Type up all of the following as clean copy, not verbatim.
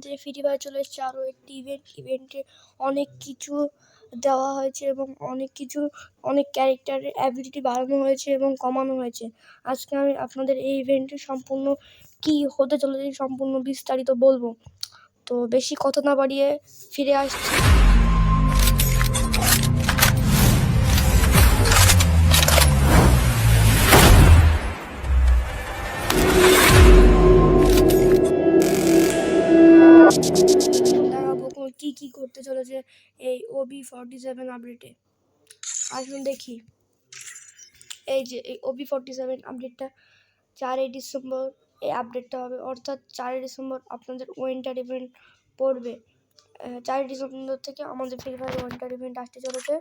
আমাদের free fire চলে এসেছে আরও একটি ইভেন্টে অনেক কিছু দেওয়া হয়েছে এবং অনেক ক্যারেক্টারের অ্যাবিলিটি বাড়ানো হয়েছে এবং কমানো হয়েছে। আজকে আমি আপনাদের এই ইভেন্টে সম্পূর্ণ কি হতে চলেছে সম্পূর্ণ বিস্তারিত বলবো। তো বেশি কথা না বাড়িয়ে ফিরে আসছি। দেখাবো কি করতে চলেছে এই OB47 আপডেটে। আসুন দেখি। এই যে এই OB47 আপডেটটা 4ই ডিসেম্বর এই আপডেটটা হবে, অর্থাৎ 4ই ডিসেম্বর আপনাদের উইন্টার ইভেন্ট পড়বে। 4ই ডিসেম্বর থেকে আমাদের ফ্রি ফায়ার উইন্টার ইভেন্ট আসতে চলেছে।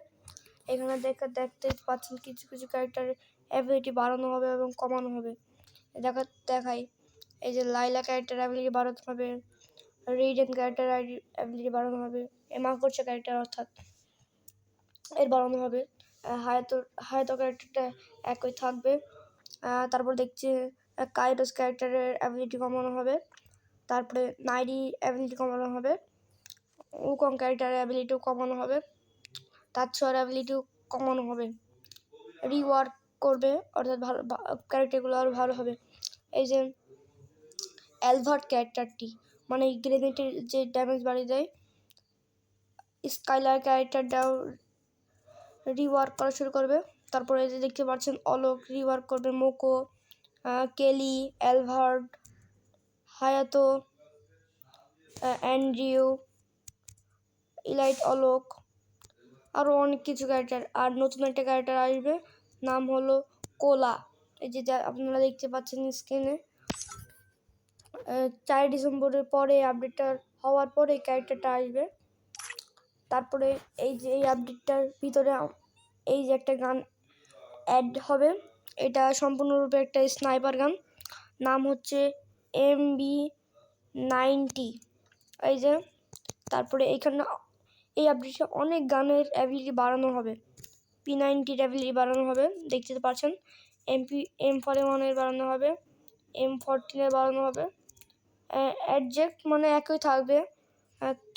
এখানে দেখতে পাচ্ছেন কিছু ক্যারেক্টারের অ্যাবিলিটি বাড়ানো হবে এবং কমানো হবে। দেখাই এই যে লাইলা ক্যারেক্টার অ্যাবিলিটি বাড়ানো হবে, রিডেন ক্যারেক্টার অ্যাবিলিটি বাড়ানো হবে, মাকড়সা ক্যারেক্টার অর্থাৎ এর বাড়ানো হবে। হায়াতো ক্যারেক্টারটা একই থাকবে। তারপর দেখছি কাইরোস ক্যারেক্টারের অ্যাবিলিটি কমানো হবে, তারপরে নাইরি অ্যাবিলিটি কমানো হবে, উকং ক্যারেক্টারের অ্যাবিলিটিও কমানো হবে, তাৎসর অ্যাবিলিটিও কমানো হবে, রিওয়ার্ক করবে অর্থাৎ ভালো ক্যারেক্টারগুলো আরও ভালো হবে। এই যে অ্যালভার্ট ক্যারেক্টারটি মানে গ্রেনেডের যে ড্যামেজ বাড়িয়ে দেয়, স্কাইলার ক্যারেক্টারটাও রিওয়ার্ক করা শুরু করবে। তারপরে যে দেখতে পাচ্ছেন অলোক রিওয়ার্ক করবে, মোকো, কেলি, অ্যালভার্ট, হায়াতো, অ্যান্ড্রিউ, ইলাইট অলোক, আরও অনেক কিছু ক্যারেক্টার। আর নতুন একটা ক্যারেক্টার আসবে, নাম হলো কোলা। এই যে আপনারা দেখতে পাচ্ছেন স্ক্রিনে। 4 ডিসেম্বরের পরে আপডেটটা হওয়ার পরে এই ক্যারেক্টারটা আসবে। তারপরে এই যে এই আপডেটটার ভিতরে এই যে একটা গান অ্যাড হবে, এটা সম্পূর্ণরূপে একটা স্নাইপার গান, নাম হচ্ছে MB90। এই যে তারপরে এইখানে এই আপডেটে অনেক গানের অ্যাবিলিটি বাড়ানো হবে, P90-র অ্যাবিলিটি বাড়ানো হবে, দেখতে পাচ্ছেন। M41-এর বাড়ানো হবে, M14-এর বাড়ানো হবে, অ্যাডজেক্ট মানে একই থাকবে,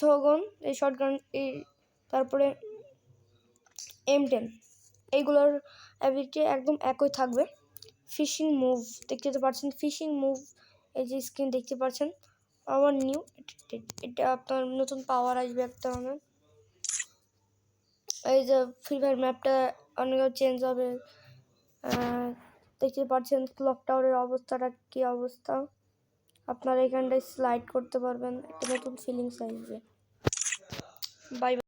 থগন এই শর্টগান, এই তারপরে M10 এইগুলোর অ্যাবিলিটি একদম একই থাকবে। ফিশিং মুভ দেখতে পাচ্ছেন, ফিশিং মুভ এই যে স্ক্রিন দেখতে পাচ্ছেন, আবার নিউ এটা আপনার নতুন পাওয়ার আসবে একটা ধরনের। এই যে ফ্রি ফায়ার ম্যাপটা অনেক চেঞ্জ হবে, দেখতে পাচ্ছেন ক্লক টাওয়ারের অবস্থাটা কী অবস্থা। আপনারা এখানটায় স্লাইড করতে পারবেন, একটা নতুন ফিলিংস আসবে। Bye bye.